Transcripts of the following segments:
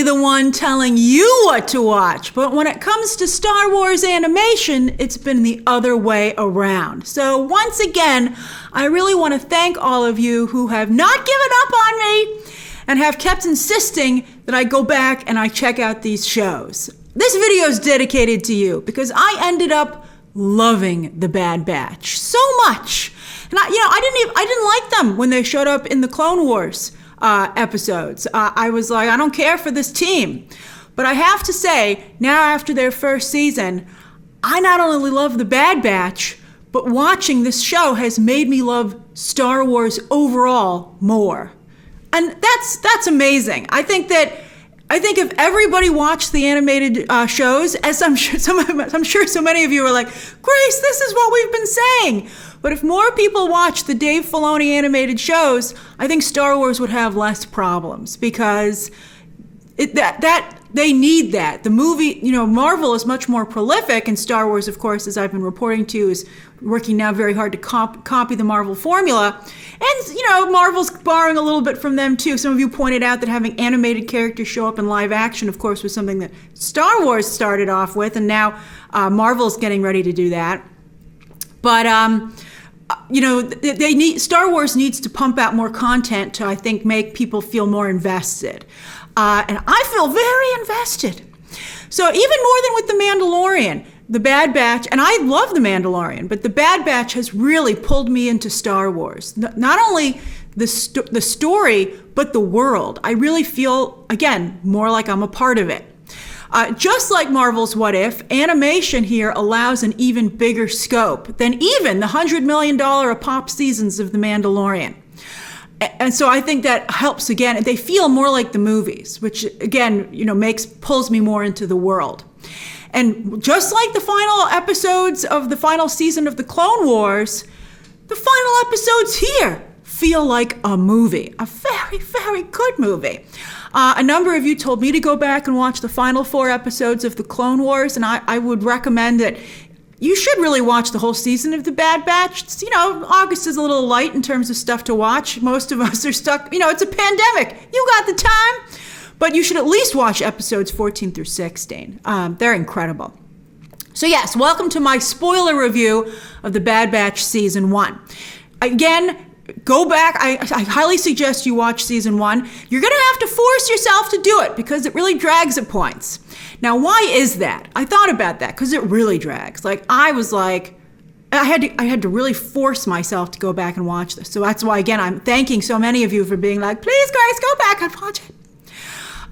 the one telling you what to watch. But when it comes to Star Wars animation, it's been the other way around. So once again, I really want to thank all of you who have not given up on me and have kept insisting that I go back and I check out these shows. This video is dedicated to you because I ended up loving The Bad Batch so much. And I didn't like them when they showed up in the Clone Wars episodes. I was like, I don't care for this team. But I have to say, now after their first season, I not only love The Bad Batch, but watching this show has made me love Star Wars overall more. And that's amazing. I think if everybody watched the animated shows, as I'm sure so many of you are like, Grace, this is what we've been saying. But if more people watch the Dave Filoni animated shows, I think Star Wars would have less problems because they need that. The movie, Marvel is much more prolific, and Star Wars, of course, as I've been reporting to, is working now very hard to copy the Marvel formula. And, Marvel's borrowing a little bit from them, too. Some of you pointed out that having animated characters show up in live action, of course, was something that Star Wars started off with, and now Marvel's getting ready to do that. But, Star Wars needs to pump out more content to, I think, make people feel more invested. And I feel very invested. So even more than with The Mandalorian, The Bad Batch, and I love The Mandalorian, but The Bad Batch has really pulled me into Star Wars. Not only the story, but the world. I really feel, again, more like I'm a part of it. Just like Marvel's What If, animation here allows an even bigger scope than even the $100 million a pop seasons of The Mandalorian. And so I think that helps again. They feel more like the movies, which again, pulls me more into the world. And just like the final episodes of the final season of the Clone Wars, the final episodes here feel like a movie, a very, very good movie. A number of you told me to go back and watch the final 4 episodes of the Clone Wars, and I would recommend that you should really watch the whole season of The Bad Batch. August is a little light in terms of stuff to watch. Most of us are stuck, it's a pandemic. You got the time. But you should at least watch episodes 14 through 16. They're incredible. So yes, welcome to my spoiler review of The Bad Batch Season 1. Again, go back. I highly suggest you watch Season 1. You're going to have to force yourself to do it because it really drags at points. Now, why is that? I thought about that because it really drags. I had to really force myself to go back and watch this. So that's why, again, I'm thanking so many of you for being like, please, Grace, go back and watch it.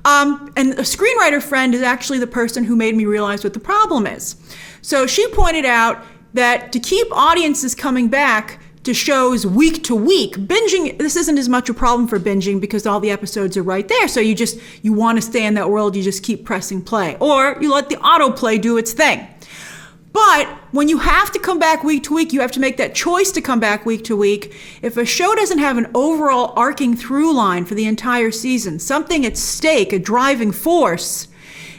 And a screenwriter friend is actually the person who made me realize what the problem is. So she pointed out that to keep audiences coming back to shows week to week, binging, this isn't as much a problem for binging because all the episodes are right there. So you want to stay in that world, you just keep pressing play. Or you let the autoplay do its thing. But when you have to come back week to week, you have to make that choice to come back week to week. If a show doesn't have an overall arcing through line for the entire season, something at stake, a driving force,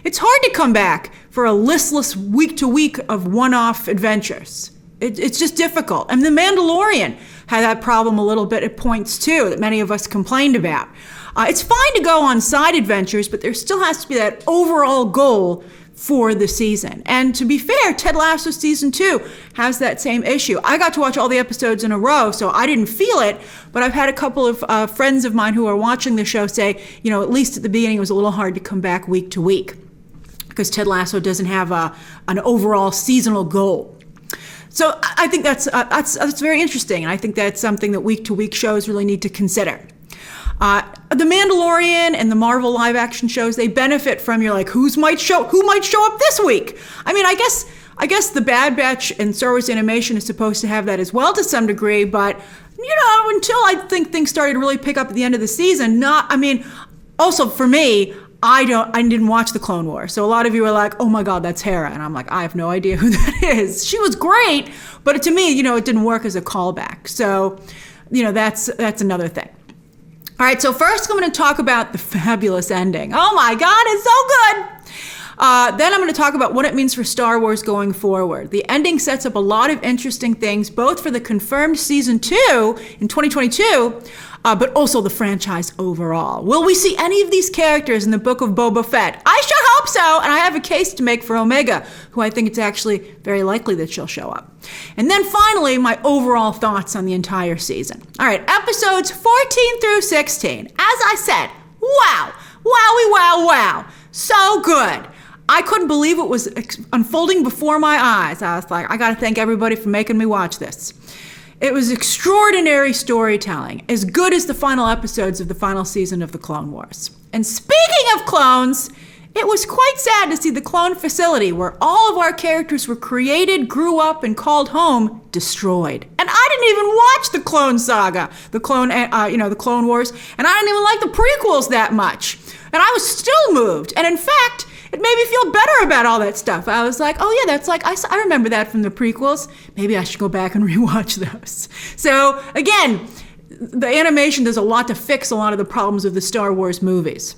it's hard to come back for a listless week to week of one-off adventures. It's just difficult. And The Mandalorian had that problem a little bit at points too, that many of us complained about. It's fine to go on side adventures, but there still has to be that overall goal for the season. And to be fair, Ted Lasso Season 2 has that same issue. I got to watch all the episodes in a row, so I didn't feel it, but I've had a couple of friends of mine who are watching the show say, at least at the beginning it was a little hard to come back week to week because Ted Lasso doesn't have an overall seasonal goal. So I think that's very interesting, and I think that's something that week-to-week shows really need to consider. The Mandalorian and the Marvel live-action shows, they benefit from who might show up this week? I mean, I guess The Bad Batch and Star Wars animation is supposed to have that as well to some degree, but until I think things started to really pick up at the end of the season, also for me, I didn't watch the Clone Wars. So a lot of you are like, oh my God, that's Hera. And I'm like, I have no idea who that is. She was great, but to me, it didn't work as a callback. So, that's another thing. All right, so first I'm going to talk about the fabulous ending. Oh my God, it's so good. Then I'm going to talk about what it means for Star Wars going forward. The ending sets up a lot of interesting things, both for the confirmed Season 2 in 2022, but also the franchise overall. Will we see any of these characters in the book of Boba Fett? I sure hope so, and I have a case to make for Omega, who I think it's actually very likely that she'll show up. And then finally, my overall thoughts on the entire season. All right, episodes 14 through 16. As I said, wow, wowie, wow, wow, so good. I couldn't believe it was unfolding before my eyes. I was like, I got to thank everybody for making me watch this. It was extraordinary storytelling, as good as the final episodes of the final season of the Clone Wars. And speaking of clones, it was quite sad to see the clone facility where all of our characters were created, grew up, and called home destroyed. And I didn't even watch the Clone Saga, the Clone Wars, and I didn't even like the prequels that much. And I was still moved. And in fact, it made me feel better about all that stuff. I was like, oh yeah, that's like, I remember that from the prequels. Maybe I should go back and rewatch those. So again, the animation does a lot to fix a lot of the problems of the Star Wars movies.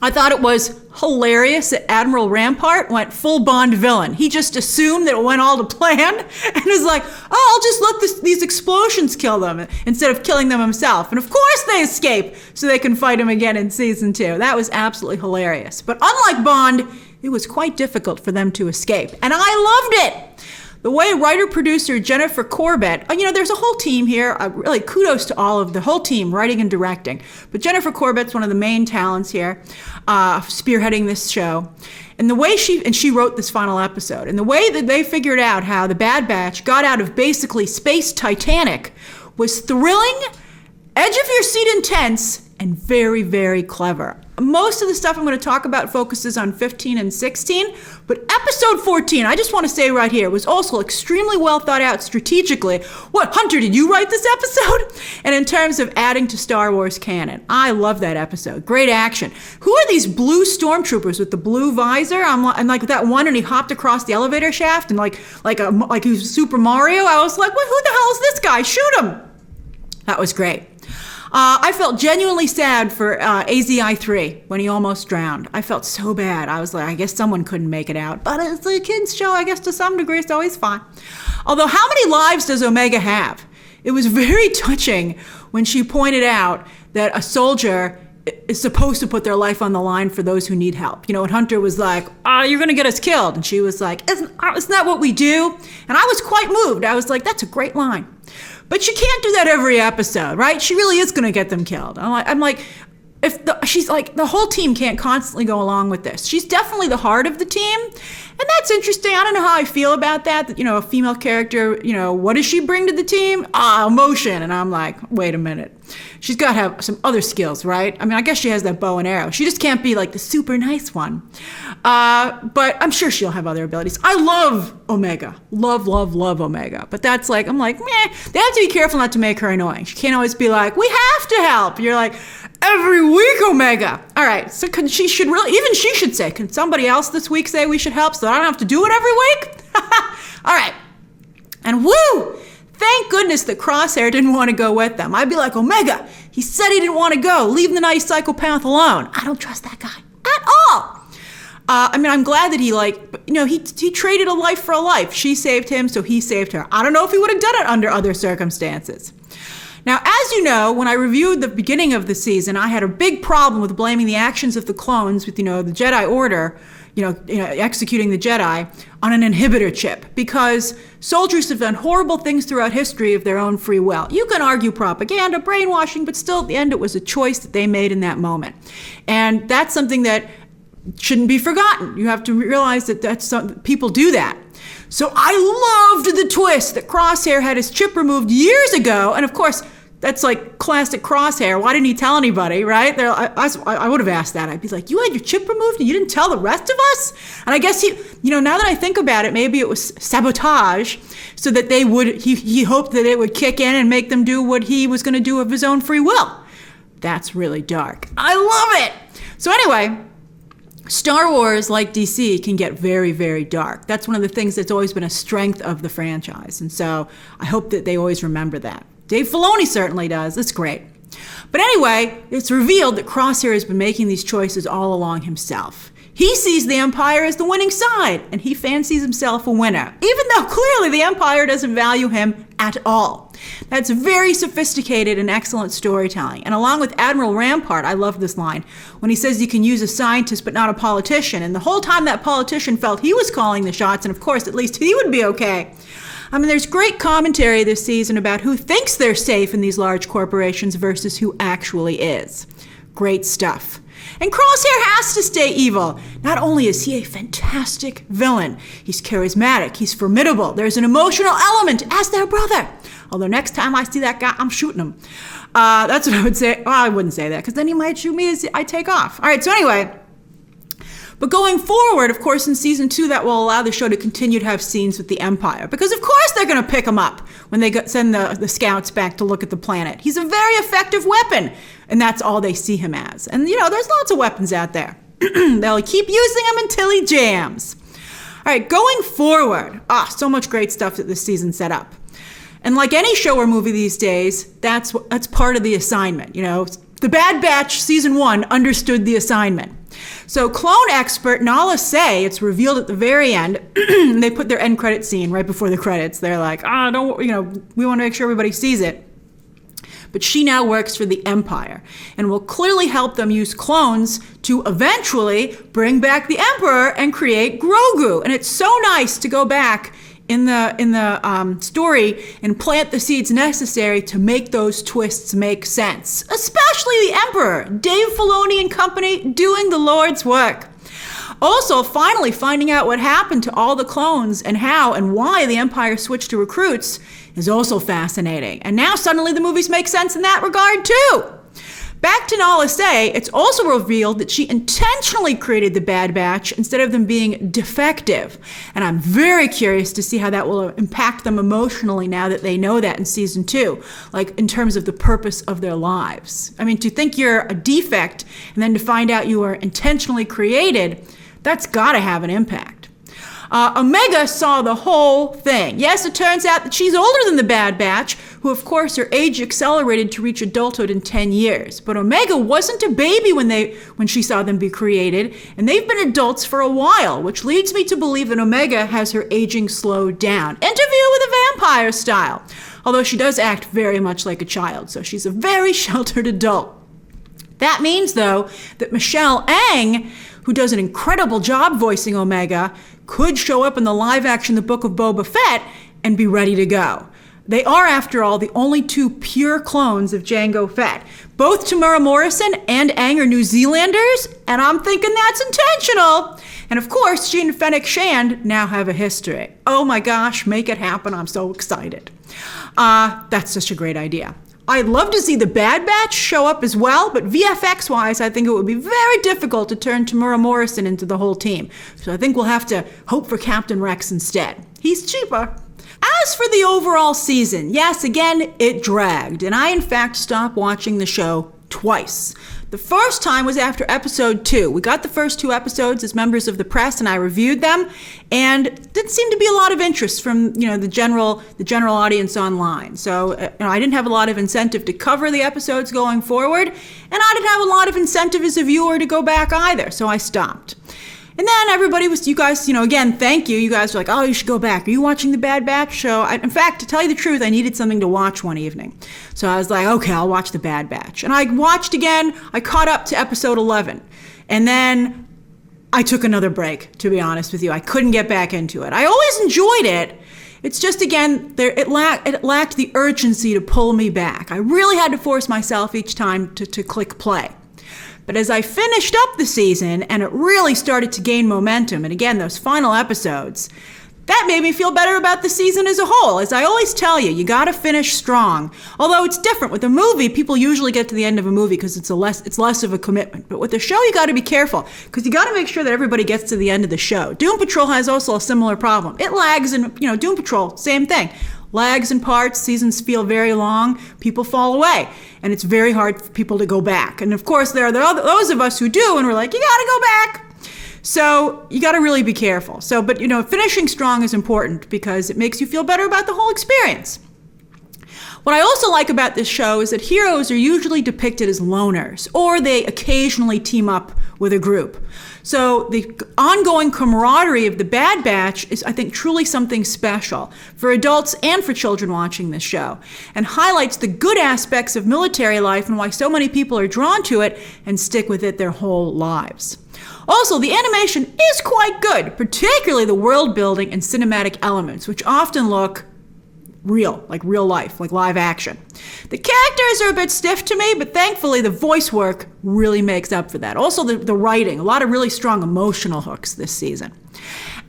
I thought it was hilarious that Admiral Rampart went full Bond villain. He just assumed that it went all to plan and was like, oh, I'll just let these explosions kill them instead of killing them himself. And of course they escape so they can fight him again in season 2. That was absolutely hilarious. But unlike Bond, it was quite difficult for them to escape. And I loved it. The way writer-producer Jennifer Corbett, there's a whole team here, really kudos to all of the whole team, writing and directing. But Jennifer Corbett's one of the main talents here, spearheading this show. And the way she wrote this final episode, and the way that they figured out how the Bad Batch got out of basically space Titanic was thrilling, edge of your seat intense, and very, very clever. Most of the stuff I'm going to talk about focuses on 15 and 16, but episode 14, I just want to say right here, was also extremely well thought out strategically. What, Hunter, did you write this episode? And in terms of adding to Star Wars canon, I love that episode. Great action. Who are these blue stormtroopers with the blue visor? I'm like that one, and he hopped across the elevator shaft, and like he was Super Mario. I was like, who the hell is this guy? Shoot him. That was great. I felt genuinely sad for AZI-3 when he almost drowned. I felt so bad. I was like, I guess someone couldn't make it out. But it's a kid's show, I guess to some degree, so he's fine. Although, how many lives does Omega have? It was very touching when she pointed out that a soldier is supposed to put their life on the line for those who need help. And Hunter was like, you're going to get us killed. And she was like, isn't that what we do? And I was quite moved. I was like, that's a great line. But you can't do that every episode, right? She really is going to get them killed. I'm like, she's like, the whole team can't constantly go along with this. She's definitely the heart of the team. And that's interesting. I don't know how I feel about that, a female character, what does she bring to the team? Emotion. And I'm like, wait a minute. She's got to have some other skills, right? I mean, I guess she has that bow and arrow. She just can't be like the super nice one. But I'm sure she'll have other abilities. I love Omega. Love, love, love Omega. But that's like, I'm like, meh. They have to be careful not to make her annoying. She can't always be like, we have to help. You're like, every week, Omega. All right, so she should say, can somebody else this week say we should help so I don't have to do it every week? All right. And woo! Thank goodness that Crosshair didn't want to go with them. I'd be like, Omega, he said he didn't want to go. Leave the nice psychopath alone. I don't trust that guy at all. I'm glad that he traded a life for a life. She saved him, so he saved her. I don't know if he would have done it under other circumstances. Now, as you know, when I reviewed the beginning of the season, I had a big problem with blaming the actions of the clones with, the Jedi Order, executing the Jedi on an inhibitor chip, because soldiers have done horrible things throughout history of their own free will. You can argue propaganda, brainwashing, but still at the end it was a choice that they made in that moment. And that's something that shouldn't be forgotten. You have to realize that people do that. So I loved the twist that Crosshair had his chip removed years ago, and of course, that's like classic Crosshair. Why didn't he tell anybody, right? I would have asked that. I'd be like, you had your chip removed and you didn't tell the rest of us? And I guess now that I think about it, maybe it was sabotage so that he hoped that it would kick in and make them do what he was going to do of his own free will. That's really dark. I love it. So anyway, Star Wars, like DC, can get very, very dark. That's one of the things that's always been a strength of the franchise. And so I hope that they always remember that. Dave Filoni certainly does. It's great. But anyway, it's revealed that Crosshair has been making these choices all along himself. He sees the Empire as the winning side, and he fancies himself a winner, even though clearly the Empire doesn't value him at all. That's very sophisticated and excellent storytelling. And along with Admiral Rampart, I love this line, when he says you can use a scientist but not a politician. And the whole time that politician felt he was calling the shots, and of course, at least he would be okay. I mean, there's great commentary this season about who thinks they're safe in these large corporations versus who actually is. Great stuff. And Crosshair has to stay evil. Not only is he a fantastic villain, he's charismatic, he's formidable, there's an emotional element as their brother. Although next time I see that guy, I'm shooting him. That's what I would say. Well, I wouldn't say that, because then he might shoot me as I take off. All right, so anyway. But going forward, of course, in season 2, that will allow the show to continue to have scenes with the Empire. Because of course they're going to pick him up when they send the scouts back to look at the planet. He's a very effective weapon. And that's all they see him as. And, there's lots of weapons out there. They'll keep using him until he jams. All right, going forward. So much great stuff that this season set up. And like any show or movie these days, that's part of the assignment. The Bad Batch season 1 understood the assignment. So clone expert Nala Se, it's revealed at the very end, they put their end credit scene right before the credits. They're like, we want to make sure everybody sees it. But she now works for the Empire and will clearly help them use clones to eventually bring back the Emperor and create Grogu. And it's so nice to go back in the story and plant the seeds necessary to make those twists make sense. Especially the Emperor, Dave Filoni and company doing the Lord's work. Also, finally finding out what happened to all the clones and how and why the Empire switched to recruits is also fascinating. And now suddenly the movies make sense in that regard too. Back to Nala Se, it's also revealed that she intentionally created the Bad Batch instead of them being defective. And I'm very curious to see how that will impact them emotionally now that they know that in season 2, like in terms of the purpose of their lives. I mean, to think you're a defect and then to find out you were intentionally created, that's gotta have an impact. Omega saw the whole thing. Yes, it turns out that she's older than the Bad Batch, who of course her age accelerated to reach adulthood in 10 years. But Omega wasn't a baby when she saw them be created, and they've been adults for a while, which leads me to believe that Omega has her aging slowed down. Interview with a Vampire style. Although she does act very much like a child, so she's a very sheltered adult. That means, though, that Michelle Ang, who does an incredible job voicing Omega, could show up in the live action The Book of Boba Fett and be ready to go. They are, after all, the only 2 pure clones of Jango Fett. Both Tamura Morrison and Aang are New Zealanders, and I'm thinking that's intentional. And of course, she and Fennec Shand now have a history. Oh my gosh, make it happen. I'm so excited. That's such a great idea. I'd love to see the Bad Batch show up as well, but VFX-wise, I think it would be very difficult to turn Tamura Morrison into the whole team. So I think we'll have to hope for Captain Rex instead. He's cheaper. As for the overall season, yes, again, it dragged, and I, in fact, stopped watching the show twice. The first time was after episode 2. We got the first 2 episodes as members of the press, and I reviewed them, and didn't seem to be a lot of interest from the general audience online. So I didn't have a lot of incentive to cover the episodes going forward, and I didn't have a lot of incentive as a viewer to go back either. So I stopped. And then everybody was, you guys, again, thank you. You guys were like, oh, you should go back. Are you watching the Bad Batch show? In fact, to tell you the truth, I needed something to watch one evening. So I was like, okay, I'll watch the Bad Batch. And I watched again. I caught up to episode 11. And then I took another break, to be honest with you. I couldn't get back into it. I always enjoyed it. It's just, again, it lacked the urgency to pull me back. I really had to force myself each time to click play. But as I finished up the season and it really started to gain momentum, and again, those final episodes, that made me feel better about the season as a whole. As I always tell you, you gotta finish strong. Although it's different. With a movie, people usually get to the end of a movie because it's less of a commitment. But with a show, you gotta be careful because you gotta make sure that everybody gets to the end of the show. Doom Patrol has also a similar problem. It lags, and Doom Patrol, same thing. Lags in parts, seasons feel very long, people fall away, and it's very hard for people to go back. And of course, there are those of us who do, and we're like, you gotta go back. So you gotta really be careful. But finishing strong is important because it makes you feel better about the whole experience. What I also like about this show is that heroes are usually depicted as loners, or they occasionally team up with a group. So the ongoing camaraderie of the Bad Batch is, I think, truly something special for adults and for children watching this show, and highlights the good aspects of military life and why so many people are drawn to it and stick with it their whole lives. Also, the animation is quite good, particularly the world building and cinematic elements, which often look real, like real life, like live action. The characters are a bit stiff to me, but thankfully the voice work really makes up for that. Also the writing, a lot of really strong emotional hooks this season.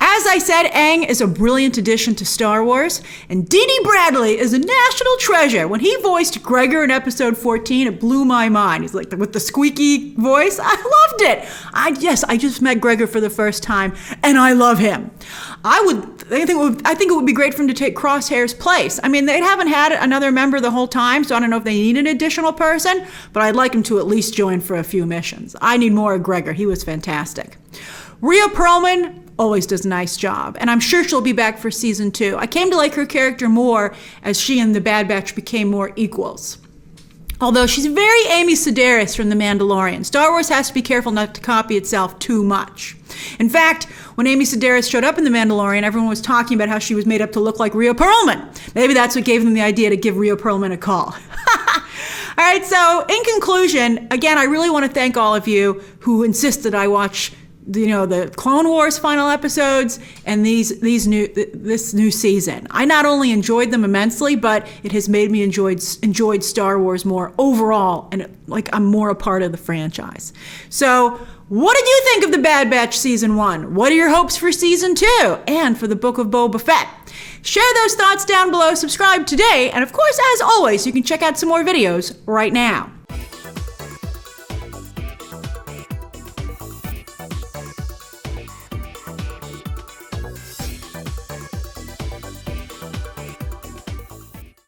As I said, Aang is a brilliant addition to Star Wars, and Dee Dee Bradley is a national treasure. When he voiced Gregor in episode 14, it blew my mind. He's like with the squeaky voice. I loved it. I just met Gregor for the first time, and I love him. I think it would be great for him to take Crosshair's place. I mean, they haven't had another member the whole time, so I don't know if they need an additional person, but I'd like him to at least join for a few missions. I need more of Gregor. He was fantastic. Rhea Perlman always does a nice job, and I'm sure she'll be back for season 2. I came to like her character more as she and the Bad Batch became more equals. Although she's very Amy Sedaris from The Mandalorian. Star Wars has to be careful not to copy itself too much. In fact, when Amy Sedaris showed up in The Mandalorian, everyone was talking about how she was made up to look like Rhea Perlman. Maybe that's what gave them the idea to give Rhea Perlman a call. All right, so in conclusion, again, I really want to thank all of you who insisted I watch the Clone Wars final episodes and this new season. I not only enjoyed them immensely, but it has made me enjoyed Star Wars more overall, and like I'm more a part of the franchise. So what did you think of the Bad Batch season 1? What are your hopes for season 2 and for the Book of Boba Fett? Share those thoughts down below, subscribe today, and of course, as always, you can check out some more videos right now.